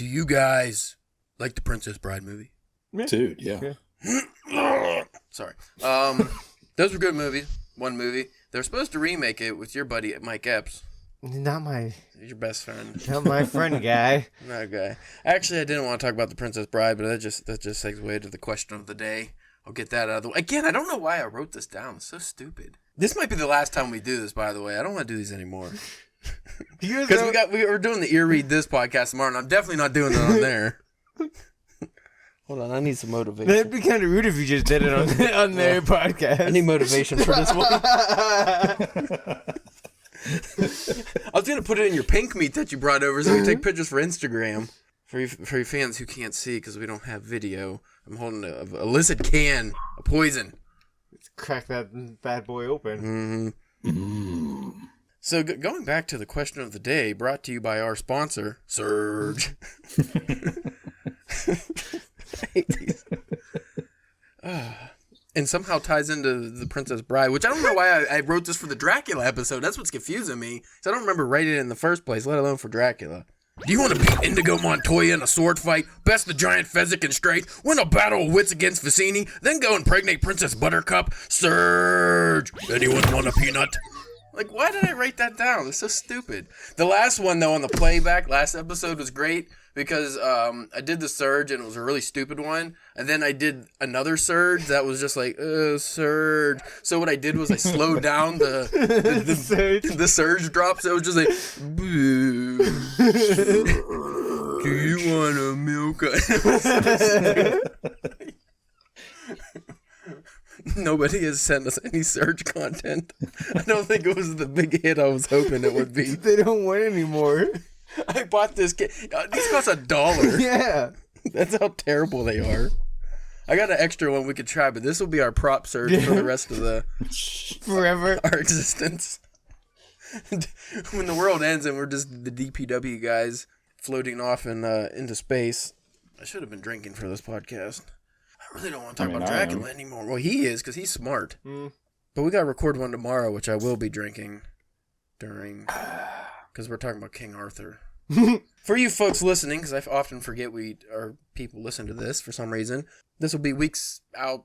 Do you guys like the Princess Bride movie? Dude, yeah. Sorry. Those were good movies. One movie. They were supposed to remake it with your buddy Mike Epps. Not my... He's your best friend. Not my friend guy. That guy. Actually, I didn't want to talk about the Princess Bride, but that just segues to the question of the day. I'll get that out of the way. Again, I don't know why I wrote this down. It's so stupid. This might be the last time we do this, by the way. I don't want to do these anymore. Because we're doing the Ear Read This podcast tomorrow, and I'm definitely not doing that on there. Hold on, I need some motivation. That'd be kind of rude if you just did it on their podcast. I need motivation for this one. I was going to put it in your pink meat that you brought over so we can take pictures for Instagram. For your fans who can't see because we don't have video, I'm holding an illicit can of poison. Let's crack that bad boy open. Mm-hmm. So going back to the question of the day, brought to you by our sponsor, Surge. I hate these. And somehow ties into the Princess Bride, which I don't know why I wrote this for the Dracula episode. That's what's confusing me. Because I don't remember writing it in the first place, let alone for Dracula. Do you want to beat Indigo Montoya in a sword fight, best the giant Fezzik in strength, win a battle of wits against Vicini, then go impregnate Princess Buttercup? Surge! Anyone want a peanut? Like, why did I write that down? It's so stupid. The last one, though, on the playback, last episode was great because I did the Surge, and it was a really stupid one. And then I did another Surge that was just like, Surge. So what I did was I slowed down the Surge drop, so it was just like, boo. Do you want a milk? Nobody has sent us any Surge content. I don't think it was the big hit I was hoping it would be. They don't win anymore. I bought this kit. These cost $1. Yeah. That's how terrible they are. I got an extra one we could try, but this will be our prop Surge for the rest of forever our existence. When the world ends and we're just the DPW guys floating off into space. I should have been drinking for this podcast. I really don't want to talk about Dracula anymore. Well, he is, because he's smart. But we got to record one tomorrow, which I will be drinking during, because we're talking about King Arthur. For you folks listening, because I often forget our people listen to this for some reason, this will be weeks out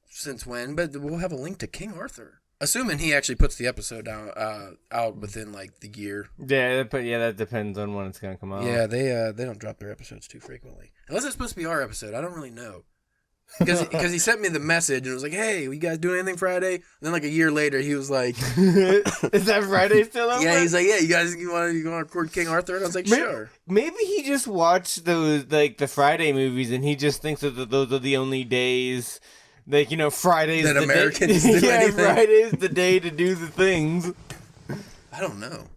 since when, but we'll have a link to King Arthur. Assuming he actually puts the episode out within, like, the year. Yeah, but that depends on when it's going to come out. Yeah, they don't drop their episodes too frequently. Unless it's supposed to be our episode. I don't really know. Because he sent me the message and it was like, hey, you guys doing anything Friday? And then like a year later, he was like, is that Friday still up? Yeah, he's like, yeah, you want to record King Arthur? And I was like, sure. Maybe he just watched those, like, the Friday movies and he just thinks that those are the only days, like, Friday's that the Americans do anything. Friday's the day to do the things. I don't know.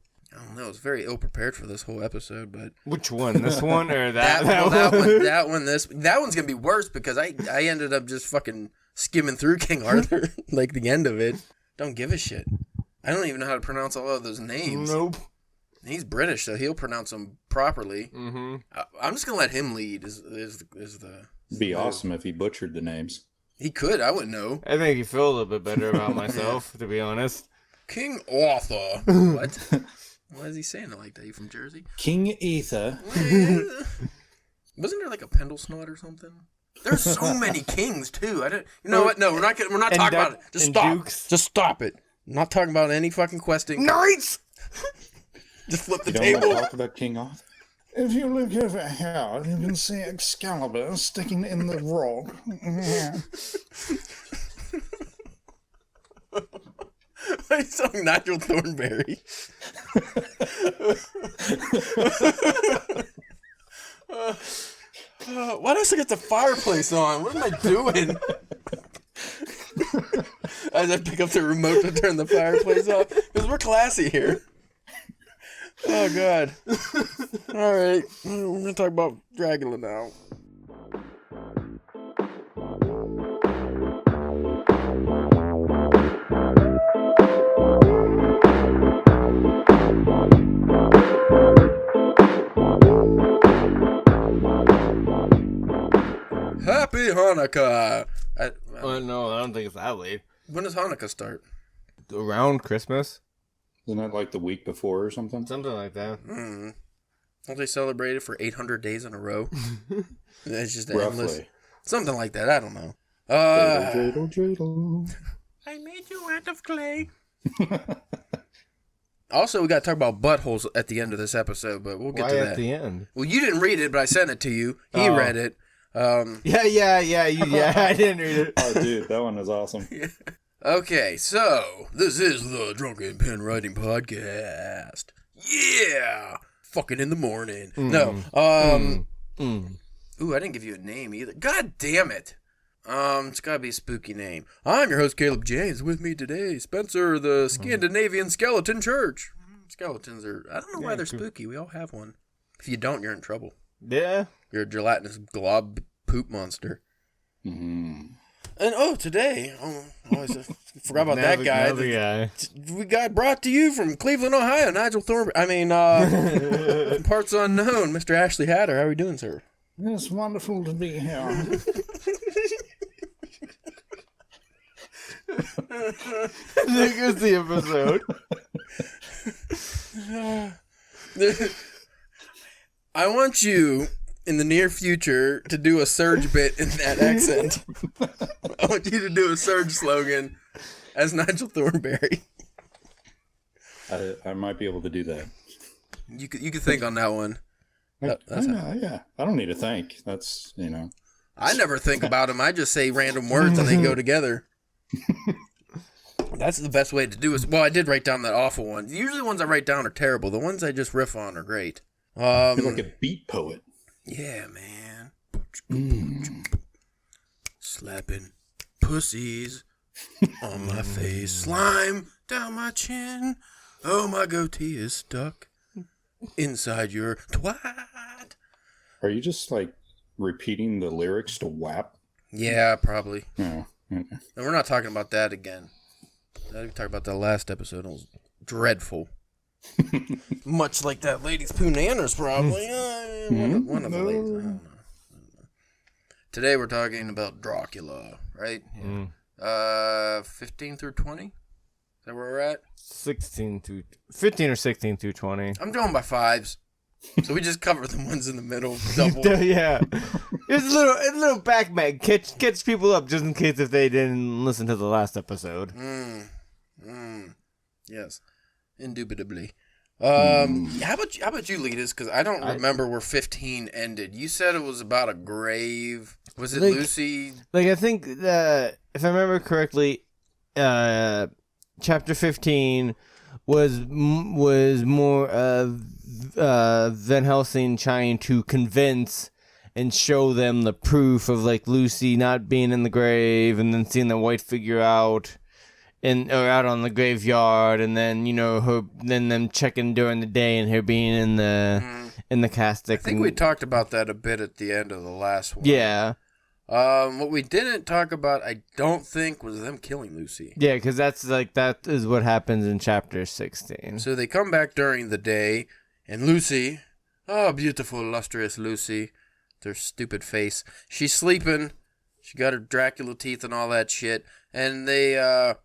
I was very ill prepared for this whole episode, but which one? This one or that? That one. That one's gonna be worse because I ended up just fucking skimming through King Arthur, like the end of it. Don't give a shit. I don't even know how to pronounce all of those names. Nope. He's British, so he'll pronounce them properly. Mm-hmm. I'm just gonna let him lead. Is the be awesome if he butchered the names. He could. I wouldn't know. I think you feel a little bit better about myself, to be honest. King Arthur. What? Why is he saying it like that? You from Jersey? King Ether. Wasn't there like a Pendlesnot or something? There's so many kings too. You know what? No, we're not talking about it. Just stop. Dukes. Just stop it. I'm not talking about any fucking questing. Knights. Just flip the you table. Don't want to talk about King Arthur. If you look over here, you can see Excalibur sticking in the rock. I sung Nigel Thornberry. Why do I still get the fireplace on? What am I doing? As I pick up the remote to turn the fireplace off. Because we're classy here. Oh, God. All right. We're going to talk about Dracula now. Happy Hanukkah! No, I don't think it's that late. When does Hanukkah start? Around Christmas. Isn't that like the week before or something? Something like that. Don't they celebrate it for 800 days in a row? It's just Roughly. endless. Something like that. I don't know. Dreidel, dreidel. I made you out of clay. Also, we got to talk about buttholes at the end of this episode, but we'll get Why to that. at the end? Well, you didn't read it, but I sent it to you. He read it. Yeah, I didn't read it. Oh, dude, that one is awesome. Okay, so this is the Drunken Pen Writing Podcast. Yeah! Fucking in the morning. No. Ooh, I didn't give you a name either. God damn it. It's gotta be a spooky name. I'm your host, Caleb James. With me today, Spencer, the Scandinavian Skeleton Church. Skeletons are, I don't know why they're spooky. We all have one. If you don't, you're in trouble. Yeah. You're a gelatinous glob poop monster. Mm. And today, forgot about that guy. Another guy. We got brought to you from Cleveland, Ohio, Nigel Thornberry. From parts unknown, Mr. Ashleigh Hatter. How are we doing, sir? It's wonderful to be here. There goes the episode. I want you, in the near future, to do a Surge bit in that accent. I want you to do a Surge slogan as Nigel Thornberry. I might be able to do that. You could think on that one. Yeah. I don't need to think. That's, I never think about them. I just say random words and they go together. That's the best way to do it. Well, I did write down that awful one. Usually the ones I write down are terrible. The ones I just riff on are great. I feel like a beat poet. Yeah, man. Slapping pussies on my face. Slime down my chin. Oh, my goatee is stuck inside your twat. Are you just like repeating the lyrics to WAP? Yeah, probably. No. Okay. And we're not talking about that again. We talked about that last episode. It was dreadful. Much like that lady's Poonanners, probably. One of the ladies. I don't know. Today we're talking about Dracula, right? 15 through 20? Is that where we're at? 15 or 16 through 20. I'm going by fives. So we just cover the ones in the middle. Double. Yeah. It's a little back mag. Catch people up just in case if they didn't listen to the last episode. Yes. Indubitably. How about you lead us? Because I don't remember where 15 ended. You said it was about a grave. Was it Lucy? I think that, if I remember correctly, chapter 15 was more of Van Helsing trying to convince and show them the proof of Lucy not being in the grave, and then seeing the white figure out on the graveyard, and then then them checking during the day and her being in the casket. I think we talked about that a bit at the end of the last one. Yeah. What we didn't talk about, I don't think, was them killing Lucy. Yeah, because that is what happens in chapter 16. So they come back during the day, and Lucy, beautiful, lustrous Lucy, with her stupid face, she's sleeping. She got her Dracula teeth and all that shit. And they, I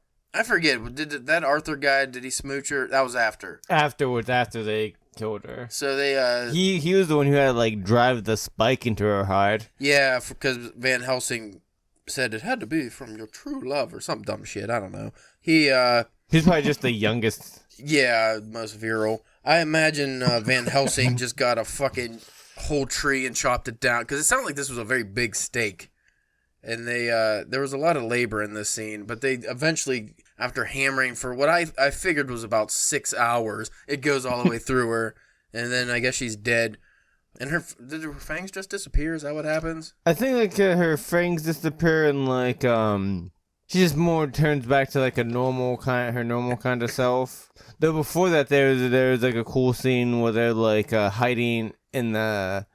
forget, did that Arthur guy, did he smooch her? That was after. Afterwards, after they killed her. So they, He was the one who had to, drive the spike into her heart. Yeah, because Van Helsing said it had to be from your true love or some dumb shit. I don't know. He's probably just the youngest. Yeah, most virile. I imagine Van Helsing just got a fucking whole tree and chopped it down, because it sounded like this was a very big stake. And they there was a lot of labor in this scene, but they eventually, after hammering for what I figured was about 6 hours, it goes all the way through her, and then I guess she's dead. And did her fangs just disappear? Is that what happens? I think her fangs disappear, and she just more turns back to her normal kind of self. Though before that, there's a cool scene where they're hiding in the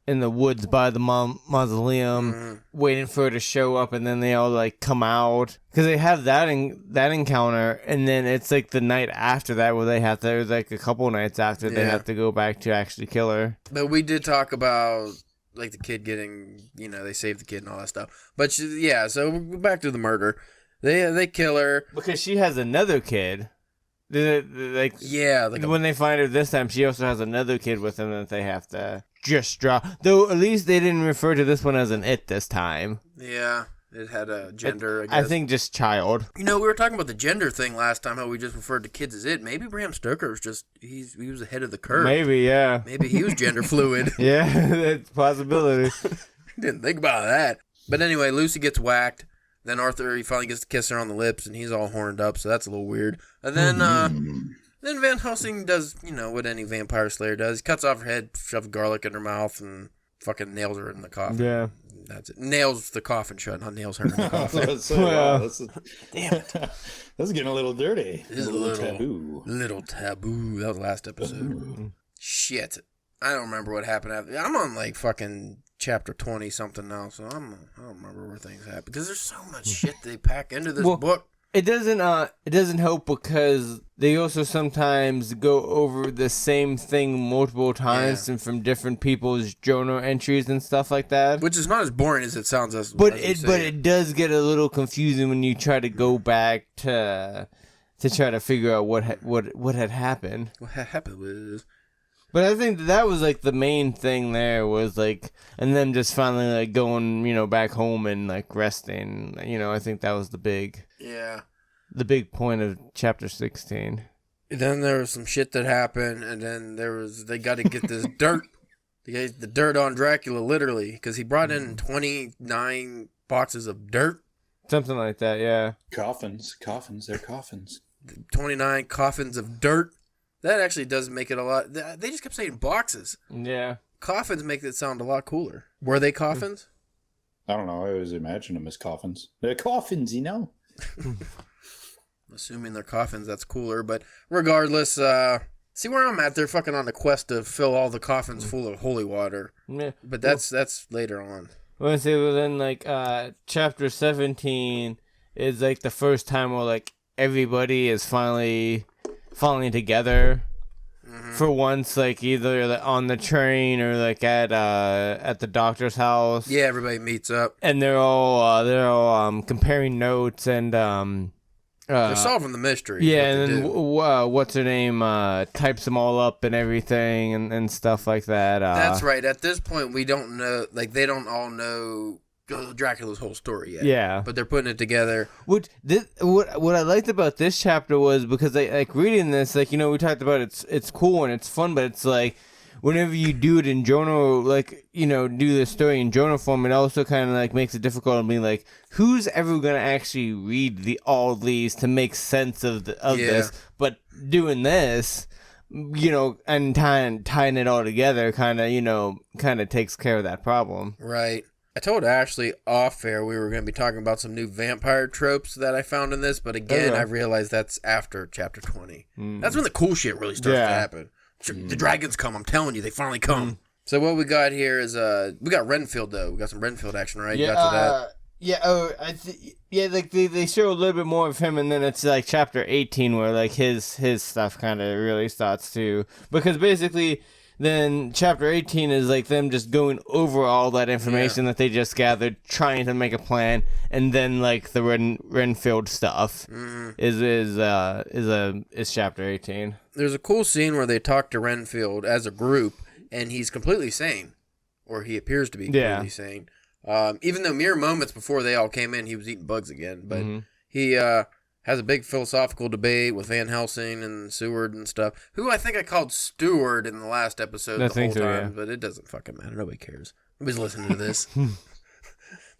woods by the mausoleum, waiting for her to show up, and then they all come out, because they have that encounter, and then it's the night after that where they have to. There's a couple nights after they have to go back to actually kill her. But we did talk about the kid getting, they saved the kid and all that stuff. But so back to the murder. They kill her because she has another kid. Like Yeah, like when they find her this time, she also has another kid with him that they have to just drop. Though at least they didn't refer to this one as an it this time. yeah, it had a gender. I guess. I think just child. You know, we were talking about the gender thing last time. How we just referred to kids as it. Maybe Bram Stoker was just he was ahead of the curve. Maybe, yeah. Maybe he was gender fluid. Yeah, that's a possibility. Didn't think about that. But anyway, Lucy gets whacked. Then Arthur, he finally gets to kiss her on the lips, and he's all horned up, so that's a little weird. And then Van Helsing does, you know, what any vampire slayer does. He cuts off her head, shoves garlic in her mouth, and fucking nails her in the coffin. Yeah. That's it. Nails the coffin shut, not nails her in the coffin. Damn it. That's getting a little dirty. This is a little taboo. Little taboo. That was the last episode. Shit. I don't remember what happened after. I'm on like fucking chapter 20 something now, so I don't remember where things happen because there's so much shit they pack into this book. It doesn't help because they also sometimes go over the same thing multiple times and from different people's journal entries and stuff like that. Which is not as boring as it sounds. But it does get a little confusing when you try to go back to try to figure out what had happened. What happened was. But I think that was like the main thing there was like, and them just finally like going, you know, back home and like resting. You know, I think that was the big point of chapter 16. Then there was some shit that happened, and then they got to get this dirt. They get the dirt on Dracula, literally, because he brought in 29 boxes of dirt. Something like that, yeah. Coffins, they're coffins. 29 coffins of dirt. That actually does make it a lot. They just kept saying boxes. Yeah. Coffins make it sound a lot cooler. Were they coffins? I don't know. I always imagine them as coffins. They're coffins, you know? Assuming they're coffins, that's cooler. But regardless, see where I'm at? They're fucking on a quest to fill all the coffins full of holy water. Yeah. But that's later on. Well, say, well, then, like, chapter 17 is, like, the first time where, like, everybody is finally together for once, like either on the train or like at the doctor's house. Yeah, everybody meets up, and they're all comparing notes and they're solving the mystery. Yeah, and then what's her name types them all up and everything and stuff like that. That's right. At this point, we don't know. Like they don't all know Dracula's whole story yet. Yeah, but they're putting it together. What I liked about this chapter was because like reading this, like, you know, we talked about it's cool and it's fun, but it's like whenever you do it in journal, like, you know, do the story in journal form, it also kind of like makes it difficult to be like, who's ever gonna actually read all these to make sense of this? But doing this, you know, and tying it all together, kind of takes care of that problem. Right. I told Ashleigh off air we were going to be talking about some new vampire tropes that I found in this, but again, I realized that's after chapter 20. That's when the cool shit really starts to happen. The dragons come, I'm telling you, they finally come. So what we got here is, we got Renfield, though. We got some Renfield action, right? Yeah, you got to that? Yeah, like they show a little bit more of him, and then it's like chapter 18 where like his stuff kind of really starts to, because basically then chapter 18 is like them just going over all that information that they just gathered, trying to make a plan, and then like the Renfield stuff is chapter 18. There's a cool scene where they talk to Renfield as a group, and he's completely sane, or he appears to be completely sane. Even though mere moments before they all came in, he was eating bugs again, but he has a big philosophical debate with Van Helsing and Seward and stuff, who I think I called Steward in the last episode the whole time, but it doesn't fucking matter. Nobody cares. Nobody's listening to this.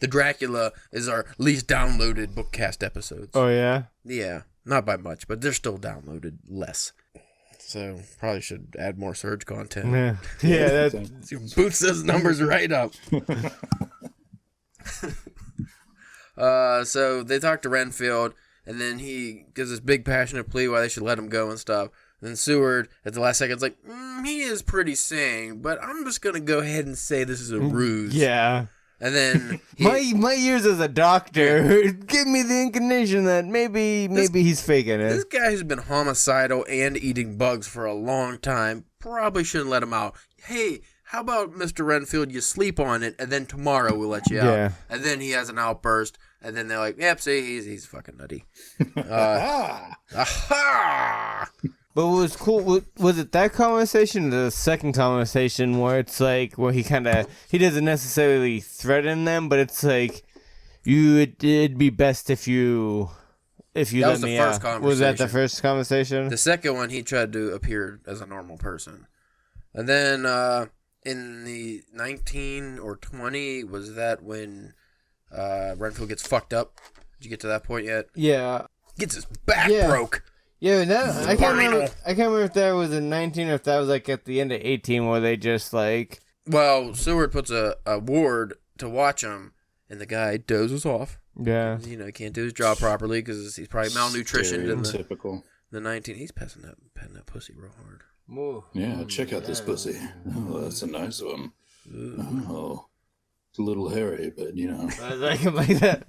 The Dracula is our least downloaded BookCast episodes. Oh, yeah? Yeah, not by much, but they're still downloaded less. So probably should add more Surge content. Yeah, that boots those numbers right up. So they talk to Renfield, and then he gives this big passionate plea why they should let him go and stuff. And then Seward, at the last second, is like, he is pretty sane, but I'm just going to go ahead and say this is a ruse. Yeah. And then my years as a doctor give me the inclination that maybe he's faking it. This guy who's been homicidal and eating bugs for a long time probably shouldn't let him out. Hey, how about, Mr. Renfield, you sleep on it, and then tomorrow we'll let you out. Yeah. And then he has an outburst, and then they're like, yep, see, he's fucking nutty. Aha! But what was cool, was it that conversation or the second conversation where it's like, where he doesn't necessarily threaten them, but it's like, it'd be best if you let me out. That was the first conversation. Was that the first conversation? The second one, he tried to appear as a normal person. And then in the 19 or 20, was that when Renfield gets fucked up? Did you get to that point yet? Yeah. Gets his back broke. Yeah, I can't remember if that was in 19 or if that was like at the end of 18 where they just like... Well, Seward puts a ward to watch him, and the guy dozes off. Yeah. You know, he can't do his job properly because he's probably malnutritioned in the 19. He's petting that pussy real hard. Ooh. Yeah, check out this pussy. Oh, that's a nice one. Oh, it's a little hairy, but you know. I like him like that.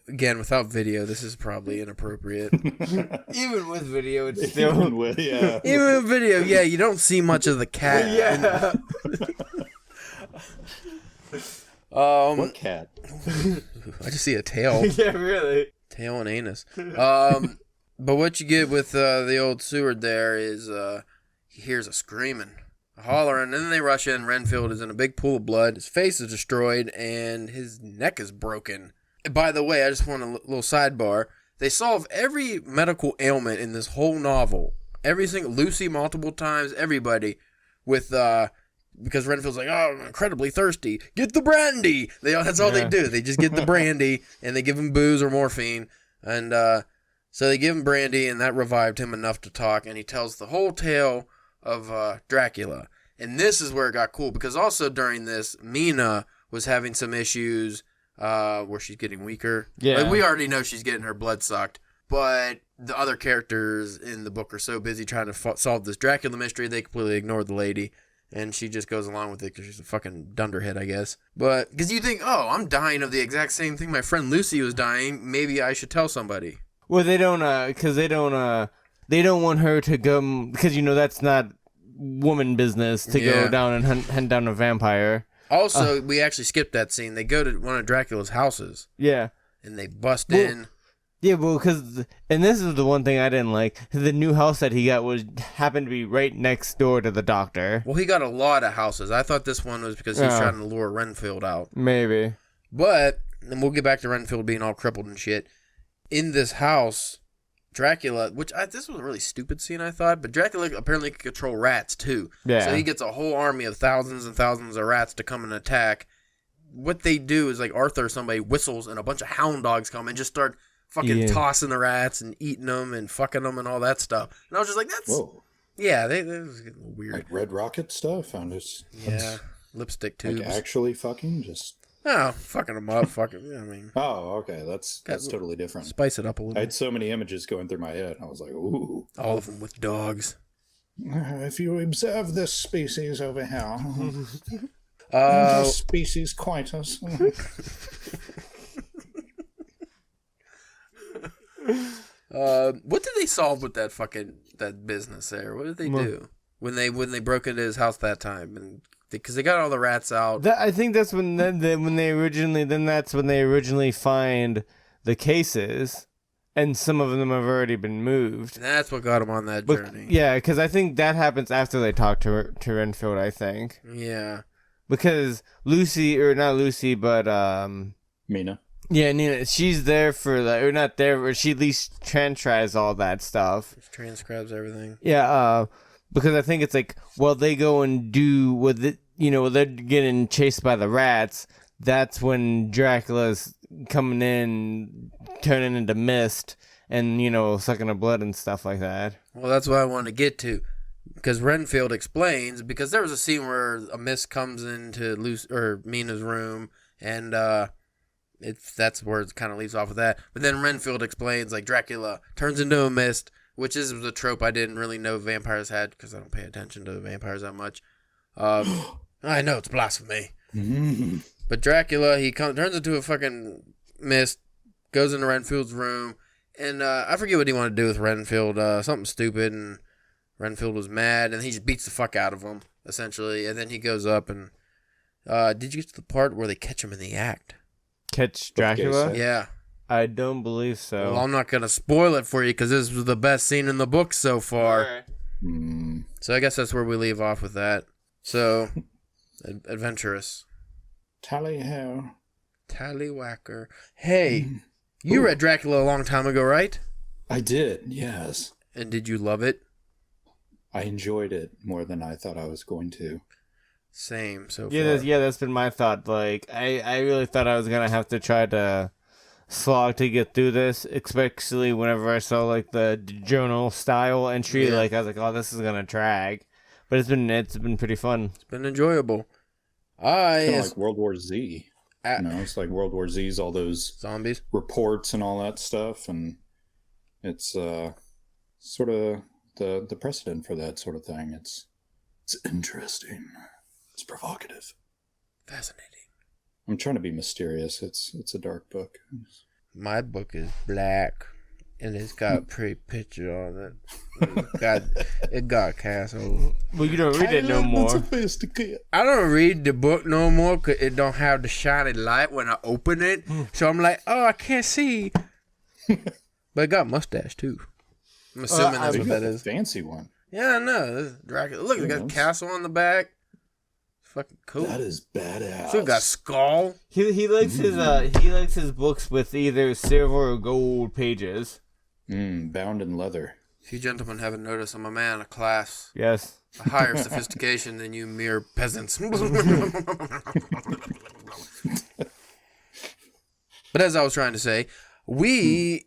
Again, without video, this is probably inappropriate. Even with video, it's still... Even with video, yeah, you don't see much of the cat. Yeah. What cat? I just see a tail. Yeah, really. Tail and anus. But what you get with the old Seward there is he hears a screaming, a hollering, and then they rush in. Renfield is in a big pool of blood. His face is destroyed, and his neck is broken. By the way, I just want a little sidebar. They solve every medical ailment in this whole novel. Every single Lucy multiple times, everybody with because Renfield's like, oh, I'm incredibly thirsty. Get the brandy. That's all they do. They just get the brandy and they give him booze or morphine, and so they give him brandy, and that revived him enough to talk. And he tells the whole tale of Dracula. And this is where it got cool because also during this, Mina was having some issues. Where she's getting weaker. Yeah. Like, we already know she's getting her blood sucked, but the other characters in the book are so busy trying to solve this Dracula mystery, they completely ignore the lady, and she just goes along with it because she's a fucking dunderhead, I guess. But, because you think, oh, I'm dying of the exact same thing my friend Lucy was dying, maybe I should tell somebody. Well, they don't, because they don't want her to go, because, you know, that's not woman business to go down and hunt down a vampire. Also, we actually skipped that scene. They go to one of Dracula's houses. Yeah. And they bust in. Yeah, well, and this is the one thing I didn't like. The new house that he got happened to be right next door to the doctor. Well, he got a lot of houses. I thought this one was because he was trying to lure Renfield out. Maybe. But, and we'll get back to Renfield being all crippled and shit. In this house, Dracula, this was a really stupid scene, I thought, but Dracula apparently can control rats, too. Yeah. So he gets a whole army of thousands and thousands of rats to come and attack. What they do is, like, Arthur or somebody whistles, and a bunch of hound dogs come and just start fucking tossing the rats and eating them and fucking them and all that stuff. And I was just like, that's... Whoa. Yeah, they was getting a little weird. Like Red Rocket stuff? Lipstick tubes. Like actually fucking? Just... Oh, fucking them up, I mean... Oh, okay, that's totally different. Spice it up a little. I had so many images going through my head, I was like, ooh. All of them with dogs. If you observe this species over here, species coitus. What did they solve with that business there? What did they do when they broke into his house that time? And because they got all the rats out. I think that's when they originally find the cases, and some of them have already been moved. And that's what got them on that journey. Yeah, because I think that happens after they talk to Renfield, I think. Yeah. Because Lucy, or not Lucy, but Mina. Yeah, Nina, she's there for or not there, or she at least transcribes all that stuff. Transcribes everything. Yeah, because I think it's like, well, they go and do with it, they're getting chased by the rats. That's when Dracula's coming in, turning into mist, and sucking her blood and stuff like that. Well, that's what I wanted to get to, because Renfield explains, because there was a scene where a mist comes into Mina's room, and that's where it kind of leaves off with that. But then Renfield explains, like, Dracula turns into a mist, which is a trope I didn't really know vampires had, because I don't pay attention to vampires that much. I know, it's blasphemy. Mm-hmm. But Dracula, he turns into a fucking mist, goes into Renfield's room, and I forget what he wanted to do with Renfield, something stupid, and Renfield was mad, and he just beats the fuck out of him, essentially. And then he goes up and... did you get to the part where they catch him in the act? Catch Dracula? Yeah. I don't believe so. Well, I'm not going to spoil it for you because this was the best scene in the book so far. So I guess that's where we leave off with that. So, adventurous. Tally-ho. Tallywhacker. Hey, you read Dracula a long time ago, right? I did, yes. And did you love it? I enjoyed it more than I thought I was going to. Same so Yeah, far. that's been my thought. Like, I really thought I was gonna have to try to slog to get through this, especially whenever I saw like the journal style entry. Yeah. Like, I was like, oh, this is gonna drag, but it's been pretty fun. It's been enjoyable. It's kind of like World War Z. It's like World War Z's, all those zombies reports and all that stuff, and it's sort of the precedent for that sort of thing. It's interesting. It's provocative. Fascinating. I'm trying to be mysterious. It's a dark book. My book is black, and it's got a pretty picture on it. It got castle. Well, you don't read it no more. I don't read the book no more because it don't have the shiny light when I open it. So I'm like, oh, I can't see. But it got a mustache too. I'm assuming that's what that is. Fancy one. Yeah, I know. This is Dracula. Look, it got a castle on the back. Fucking cool. That is badass. So it got skull. He likes his books with either silver or gold pages. Bound in leather. If you gentlemen haven't noticed, I'm a man of class. Yes. A higher sophistication than you mere peasants. But as I was trying to say, you,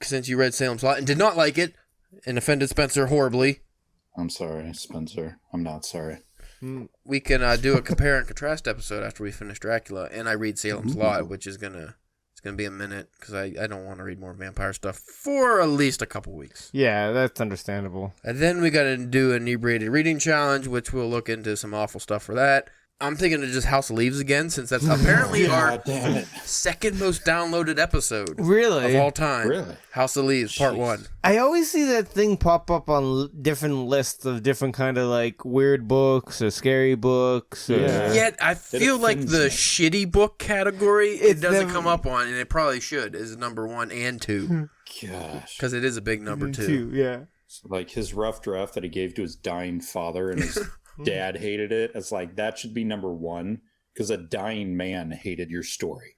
since you read Salem's Lot and did not like it and offended Spencer horribly. I'm sorry, Spencer. I'm not sorry. We can do a compare and contrast episode after we finish Dracula, and I read Salem's Lot, which is gonna be a minute because I don't want to read more vampire stuff for at least a couple weeks. Yeah, that's understandable. And then we got to do an inebriated reading challenge, which we'll look into some awful stuff for that. I'm thinking of just House of Leaves again, since that's apparently our second most downloaded episode Really? of all time. Really? House of Leaves, Part 1. I always see that thing pop up on different lists of different kind of like weird books or scary books. Or... Yeah. Yet I feel like offends the me. shitty book category, it doesn't never- come up on, and it probably should, is number 1 and 2. Gosh. Because it is a big number 2. Yeah. Like his rough draft that he gave to his dying father and his dad hated it. It's like, that should be number 1 because a dying man hated your story.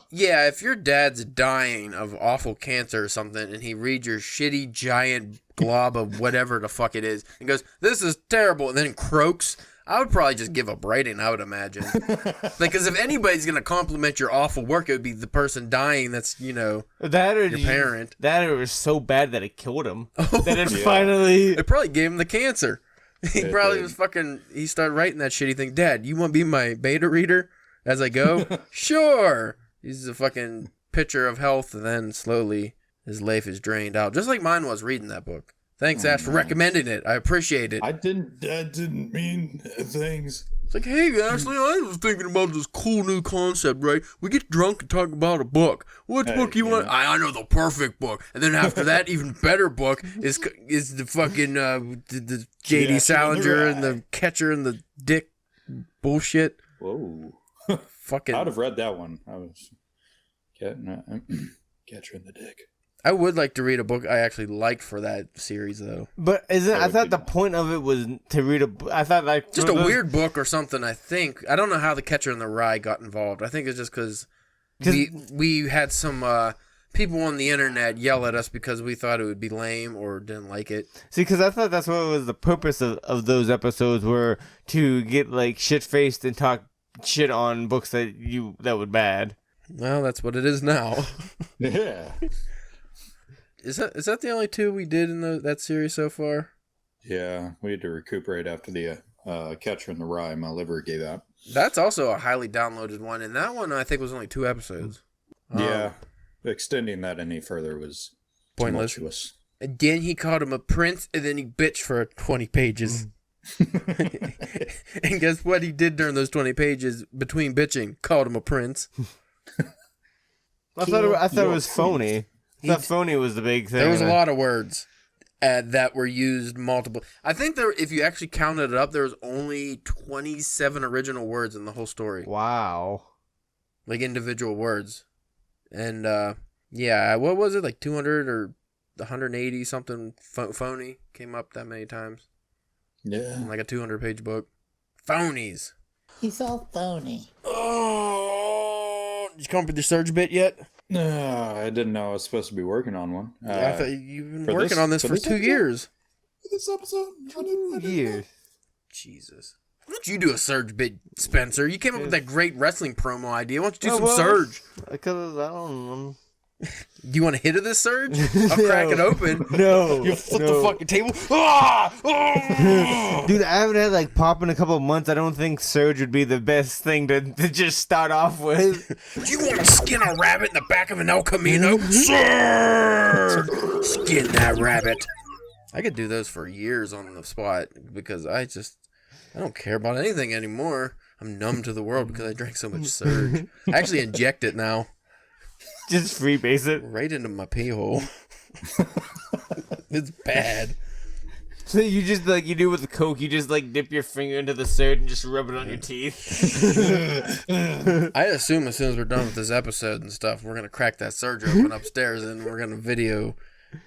Yeah, if your dad's dying of awful cancer or something and he reads your shitty giant glob of whatever the fuck it is and goes, this is terrible, and then croaks, I would probably just give up writing, I would imagine. Because if anybody's going to compliment your awful work, it would be the person dying that's, That or your parent. That or it was so bad that it killed him. Oh, that it finally... It probably gave him the cancer. He It probably did. was fucking, he started writing that shitty thing. Dad, you want to be my beta reader as I go? Sure. He's a fucking picture of health, and then slowly his life is drained out. Just like mine was reading that book. Thanks, Ash, for recommending it. I appreciate it. I didn't mean things. It's like, hey, Ashley, I was thinking about this cool new concept, right? We get drunk and talk about a book. What book you want? I know the perfect book. And then after that, even better book is the fucking the J.D. Salinger and the Catcher in the Dick bullshit. Whoa. Fucking. I would have read that one. I was Catcher in the Dick. I would like to read a book I actually liked for that series, though. But I would thought be the nice. point of it was to read a... I thought like... Just a weird book or something, I think. I don't know how the Catcher in the Rye got involved. I think it's just because we had some people on the internet yell at us because we thought it would be lame or didn't like it. See, because I thought that's what was the purpose of those episodes were to get like shit-faced and talk shit on books that were bad. Well, that's what it is now. Yeah. Is that the only 2 we did in that series so far? Yeah, we had to recuperate after the Catcher in the Rye. My liver gave out. That's also a highly downloaded one, and that one I think was only 2 episodes. Yeah, extending that any further was Pointless. tumultuous. And then he called him a prince, and then he bitched for 20 pages. And guess what he did during those 20 pages between bitching? Called him a prince. I thought it was phony. I thought phony was the big thing. There was a lot of words. that were used multiple. I think there, if you actually counted it up, there was only 27 original words in the whole story. Wow. Like individual words. And yeah, what was it? Like 200 or 180 something phony came up that many times. Yeah. In like a 200-page book. Phonies. He's all phony. Oh, did you come up with your surge bit yet? No, I didn't know I was supposed to be working on one. I thought you've been working on this for 2 years. This episode? 2 years. Jesus. Why don't you do a surge bit, Spencer? You came up with that great wrestling promo idea. Why don't you do some surge? Because I don't know. Do you want a hit of this surge? I'll crack it open. No. You'll flip the fucking table. Ah! Oh! Dude, I haven't had like pop in a couple of months. I don't think surge would be the best thing to just start off with. Do you want to skin a rabbit in the back of an El Camino? Surge! Skin that rabbit. I could do those for years on the spot because I don't care about anything anymore. I'm numb to the world because I drank so much surge. I actually inject it now. Just freebase it. Right into my pee hole. It's bad. So you just like you do with the Coke, you just like dip your finger into the surge and just rub it on your teeth. I assume as soon as we're done with this episode and stuff, we're gonna crack that surge open upstairs and we're gonna video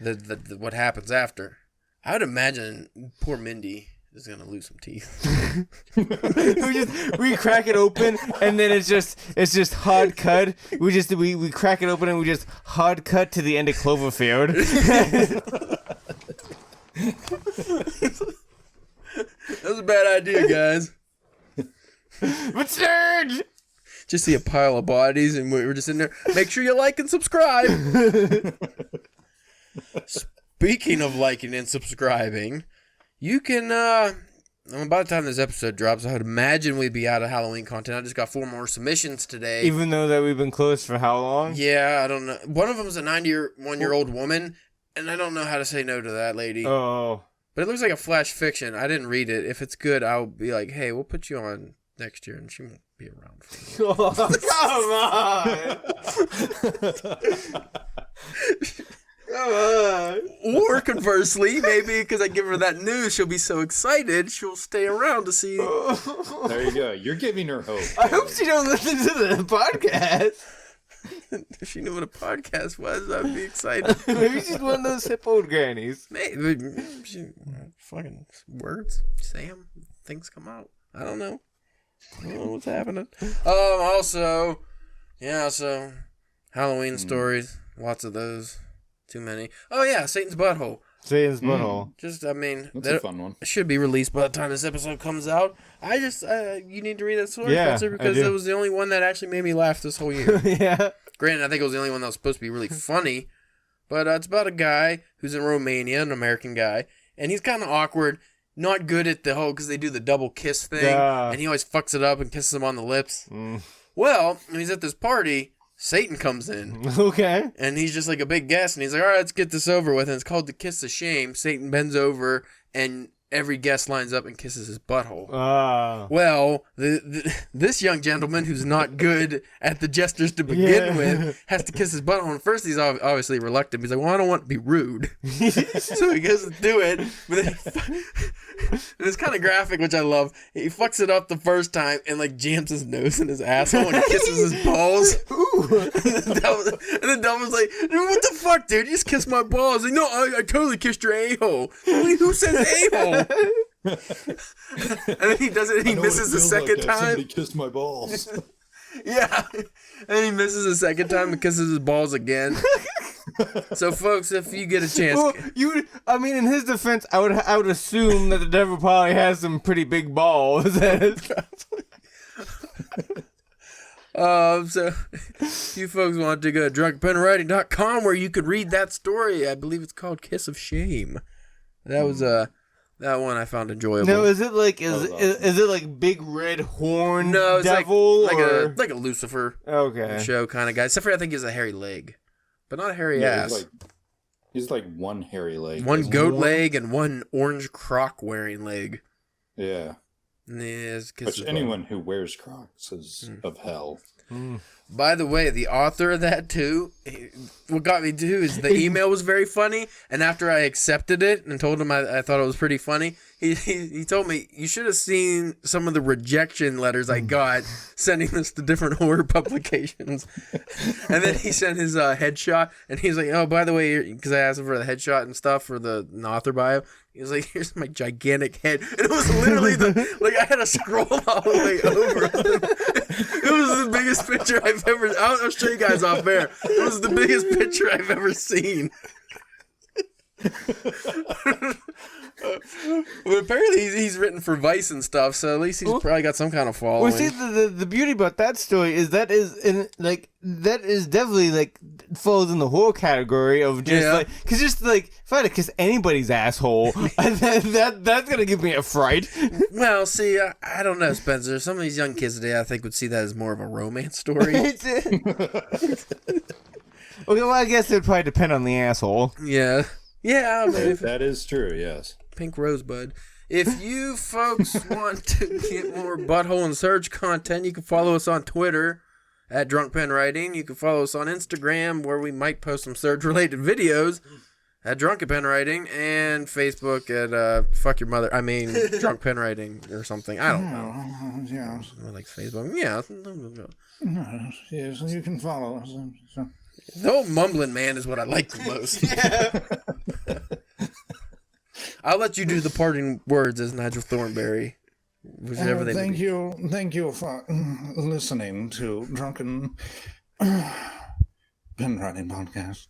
the what happens after. I would imagine poor Mindy is gonna lose some teeth. we crack it open and then it's just hard cut. We crack it open and we just hard cut to the end of Cloverfield. That was a bad idea, guys. But surge! Just see a pile of bodies and we're just in there. Make sure you like and subscribe. Speaking of liking and subscribing, you can, by the time this episode drops, I would imagine we'd be out of Halloween content. I just got 4 more submissions today. Even though that we've been closed for how long? Yeah, I don't know. One of them is a 91-year-old woman, and I don't know how to say no to that lady. Oh. But it looks like a flash fiction. I didn't read it. If it's good, I'll be like, hey, we'll put you on next year, and she won't be around for you. Oh, come on! Come on! Or conversely, maybe because I give her that news, she'll be so excited, she'll stay around to see. There you go. You're giving her hope. I hope she don't listen to the podcast. If she knew what a podcast was, I'd be excited. Maybe she's one of those hip old grannies. Maybe fucking words, say 'em, things come out. I don't know what's happening. Also, yeah. So Halloween stories, lots of those. Too many. Oh yeah, Satan's Butthole. Satan's Butthole. Just, I mean, That's a fun one. It should be released by the time this episode comes out. I just, you need to read that story, Yeah, Spencer, I because do. it was the only one that actually made me laugh this whole year. Yeah. Granted, I think it was the only one that was supposed to be really funny, but it's about a guy who's in Romania, an American guy, and he's kind of awkward, not good at the whole, because they do the double kiss thing, Yeah. and he always fucks it up and kisses him on the lips. Mm. Well, when he's at this party, Satan comes in. Okay. And he's just like a big guest, and he's like, all right, let's get this over with. And it's called the Kiss of Shame. Satan bends over, and every guest lines up and kisses his butthole. Well, this young gentleman, who's not good at the gestures to begin with, has to kiss his butthole. And first, he's obviously reluctant. He's like, well, I don't want to be rude. So he goes to do it. But then and it's kind of graphic, which I love. He fucks it up the first time and like jams his nose in his asshole and kisses his balls. Ooh. And the devil's like, dude, what the fuck, dude? You just kissed my balls. Like, no, I totally kissed your a-hole. Like, who says a-hole? And then he does it and he misses the second time. Somebody kissed my balls. Yeah. And then he misses the second time and kisses his balls again. So, folks, if you get a chance. Well, I mean, in his defense, I would assume that the devil probably has some pretty big balls. So if you folks want to go to drunkenpenwriting.com where you could read that story. I believe it's called Kiss of Shame. That was that one I found enjoyable. No, is it like is it like big red horn No, it's devil like a Lucifer okay show kind of guy. Except for I think he's a hairy leg, but not a hairy ass. He's like one hairy leg. One goat leg and one orange croc wearing leg. Yeah. Yes, Which anyone who wears Crocs is of hell. By the way, the author of that too, what got me too is the email was very funny, and after I accepted it and told him I thought it was pretty funny, he told me, you should have seen some of the rejection letters I got sending this to different horror publications. And then he sent his headshot, and he's like, oh, by the way, because I asked him for the headshot and stuff for the author bio, he was like, here's my gigantic head. And it was literally I had to scroll all the way over. It was the biggest picture I've ever, I'll show you guys off air. It was the biggest picture I've ever seen. But apparently he's written for Vice and stuff, so at least he's probably got some kind of following. Well, see, the beauty about that story is that is definitely like falls in the horror category of just because if I had to kiss anybody's asshole, that's gonna give me a fright. Well, see, I don't know, Spencer. Some of these young kids today, I think, would see that as more of a romance story. Okay, well, I guess it would probably depend on the asshole. Yeah. Yeah, I mean, that is true, yes. Pink Rosebud. If you folks want to get more Butthole and Surge content, you can follow us on Twitter at Drunk Pen Writing. You can follow us on Instagram, where we might post some Surge-related videos at Drunken Pen Writing, and Facebook at Fuck Your Mother. I mean, Drunk Pen Writing or something. I don't know. Yeah. I like Facebook. Yeah. Yes, you can follow us. The old mumbling man is what I like the most. I'll let you do the parting words as Nigel Thornberry. Thank you for listening to Drunken Pen Writing Podcast.